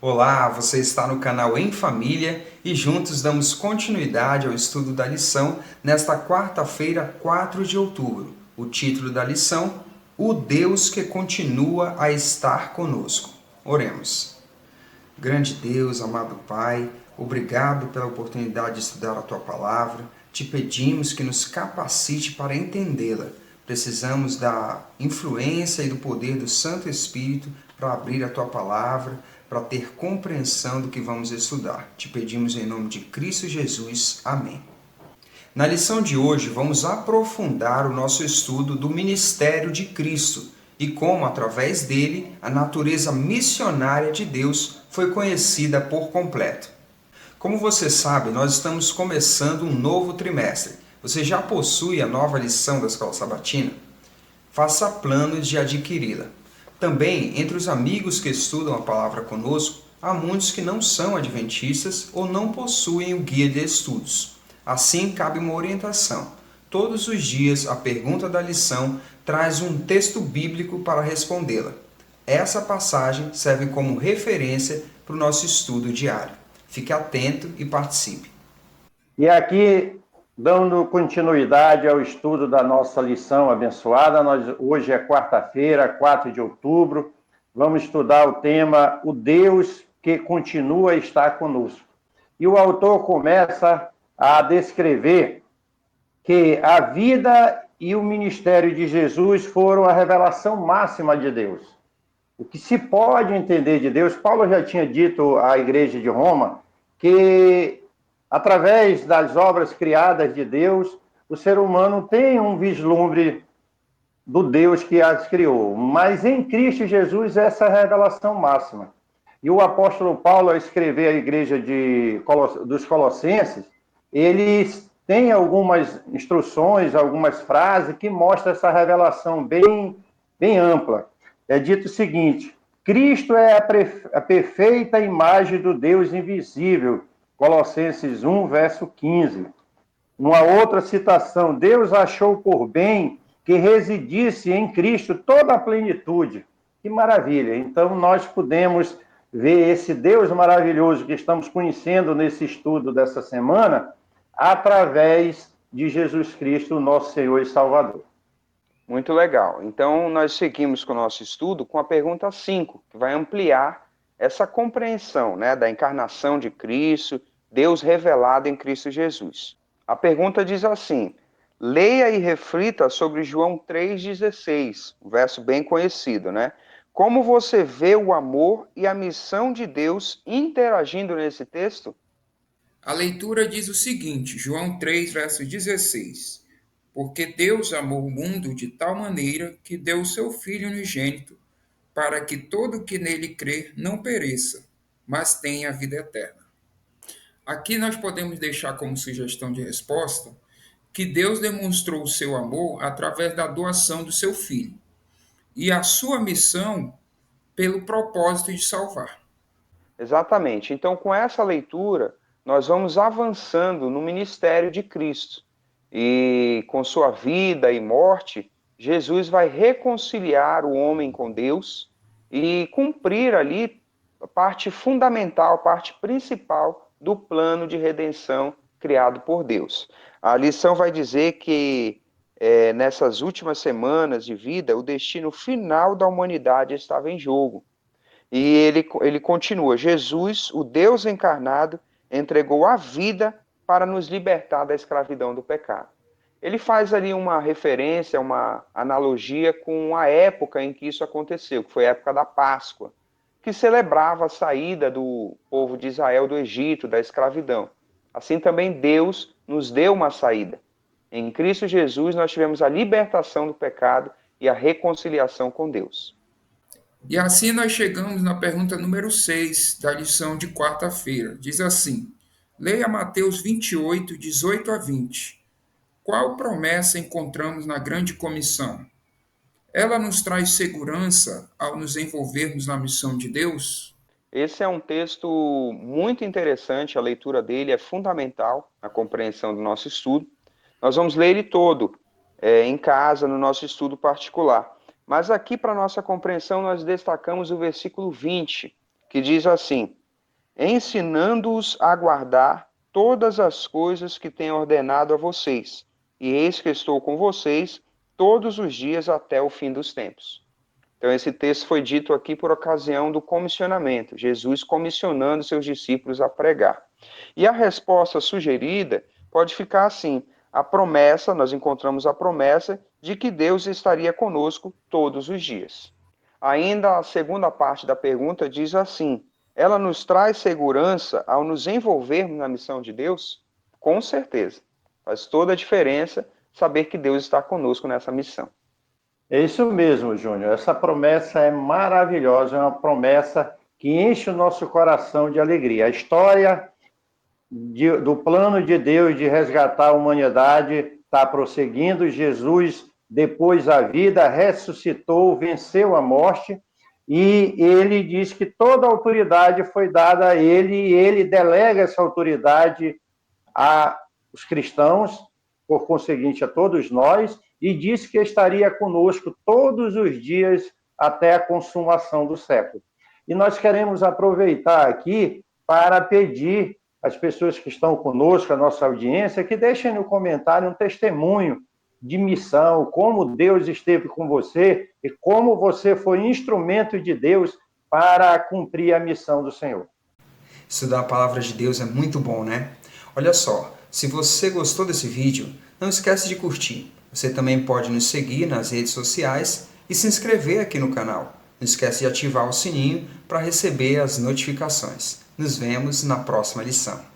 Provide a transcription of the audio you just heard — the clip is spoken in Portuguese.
Olá, você está no canal Em Família e juntos damos continuidade ao estudo da lição nesta quarta-feira, 4 de outubro. O título da lição: O Deus que continua a estar conosco. Oremos. Grande Deus, amado Pai, obrigado pela oportunidade de estudar a Tua Palavra. Te pedimos que nos capacite para entendê-la. Precisamos da influência e do poder do Santo Espírito para abrir a Tua Palavra, para ter compreensão do que vamos estudar. Te pedimos em nome de Cristo Jesus. Amém. Na lição de hoje, vamos aprofundar o nosso estudo do ministério de Cristo e como, através dele, a natureza missionária de Deus foi conhecida por completo. Como você sabe, nós estamos começando um novo trimestre. Você já possui a nova lição da Escola Sabatina? Faça planos de adquiri-la. Também, entre os amigos que estudam a palavra conosco, há muitos que não são adventistas ou não possuem o guia de estudos. Assim, cabe uma orientação. Todos os dias, a pergunta da lição traz um texto bíblico para respondê-la. Essa passagem serve como referência para o nosso estudo diário. Fique atento e participe. E aqui, dando continuidade ao estudo da nossa lição abençoada, hoje é quarta-feira, 4 de outubro, vamos estudar o tema O Deus que continua a estar conosco. E o autor começa a descrever que a vida e o ministério de Jesus foram a revelação máxima de Deus. O que se pode entender de Deus, Paulo já tinha dito à igreja de Roma que, através das obras criadas de Deus, o ser humano tem um vislumbre do Deus que as criou. Mas em Cristo Jesus, essa é a revelação máxima. E o apóstolo Paulo, ao escrever a igreja dos Colossenses, ele tem algumas instruções, algumas frases que mostram essa revelação bem ampla. É dito o seguinte: Cristo é a perfeita imagem do Deus invisível, Colossenses 1, verso 15. Uma outra citação: Deus achou por bem que residisse em Cristo toda a plenitude. Que maravilha! Então nós podemos ver esse Deus maravilhoso que estamos conhecendo nesse estudo dessa semana através de Jesus Cristo, nosso Senhor e Salvador. Muito legal. Então, nós seguimos com o nosso estudo com a pergunta 5, que vai ampliar essa compreensão, né, da encarnação de Cristo, Deus revelado em Cristo Jesus. A pergunta diz assim: leia e reflita sobre João 3,16, um verso bem conhecido, né? Como você vê o amor e a missão de Deus interagindo nesse texto? A leitura diz o seguinte, João 3, verso 16: Porque Deus amou o mundo de tal maneira que deu o seu Filho unigênito, para que todo que nele crer não pereça, mas tenha a vida eterna. Aqui nós podemos deixar como sugestão de resposta que Deus demonstrou o seu amor através da doação do seu Filho e a sua missão pelo propósito de salvar. Exatamente. Então, com essa leitura, nós vamos avançando no ministério de Cristo. E com sua vida e morte, Jesus vai reconciliar o homem com Deus e cumprir ali a parte fundamental, a parte principal do plano de redenção criado por Deus. A lição vai dizer que nessas últimas semanas de vida, o destino final da humanidade estava em jogo. E ele continua: Jesus, o Deus encarnado, entregou a vida para nos libertar da escravidão do pecado. Ele faz ali uma referência, uma analogia com a época em que isso aconteceu, que foi a época da Páscoa, que celebrava a saída do povo de Israel do Egito, da escravidão. Assim também Deus nos deu uma saída. Em Cristo Jesus nós tivemos a libertação do pecado e a reconciliação com Deus. E assim nós chegamos na pergunta número 6 da lição de quarta-feira. Diz assim: leia Mateus 28, 18 a 20. Qual promessa encontramos na grande comissão? Ela nos traz segurança ao nos envolvermos na missão de Deus? Esse é um texto muito interessante, a leitura dele é fundamental na compreensão do nosso estudo. Nós vamos ler ele todo em casa, no nosso estudo particular. Mas aqui, para nossa compreensão, nós destacamos o versículo 20, que diz assim: ensinando-os a guardar todas as coisas que tenho ordenado a vocês, e eis que estou com vocês todos os dias até o fim dos tempos. Então, esse texto foi dito aqui por ocasião do comissionamento, Jesus comissionando seus discípulos a pregar. E a resposta sugerida pode ficar assim: a promessa, nós encontramos a promessa de que Deus estaria conosco todos os dias. Ainda a segunda parte da pergunta diz assim: ela nos traz segurança ao nos envolvermos na missão de Deus? Com certeza. Faz toda a diferença saber que Deus está conosco nessa missão. É isso mesmo, Júnior. Essa promessa é maravilhosa, é uma promessa que enche o nosso coração de alegria. A história do plano de Deus de resgatar a humanidade está prosseguindo. Jesus, depois da vida, ressuscitou, venceu a morte, e ele diz que toda a autoridade foi dada a ele, e ele delega essa autoridade aos cristãos, por conseguinte a todos nós, e disse que estaria conosco todos os dias até a consumação do século. E nós queremos aproveitar aqui para pedir às pessoas que estão conosco, a nossa audiência, que deixem no comentário um testemunho de missão, como Deus esteve com você e como você foi instrumento de Deus para cumprir a missão do Senhor. Estudar a palavra de Deus é muito bom, né? Olha só, se você gostou desse vídeo, não esquece de curtir. Você também pode nos seguir nas redes sociais e se inscrever aqui no canal. Não esquece de ativar o sininho para receber as notificações. Nos vemos na próxima lição.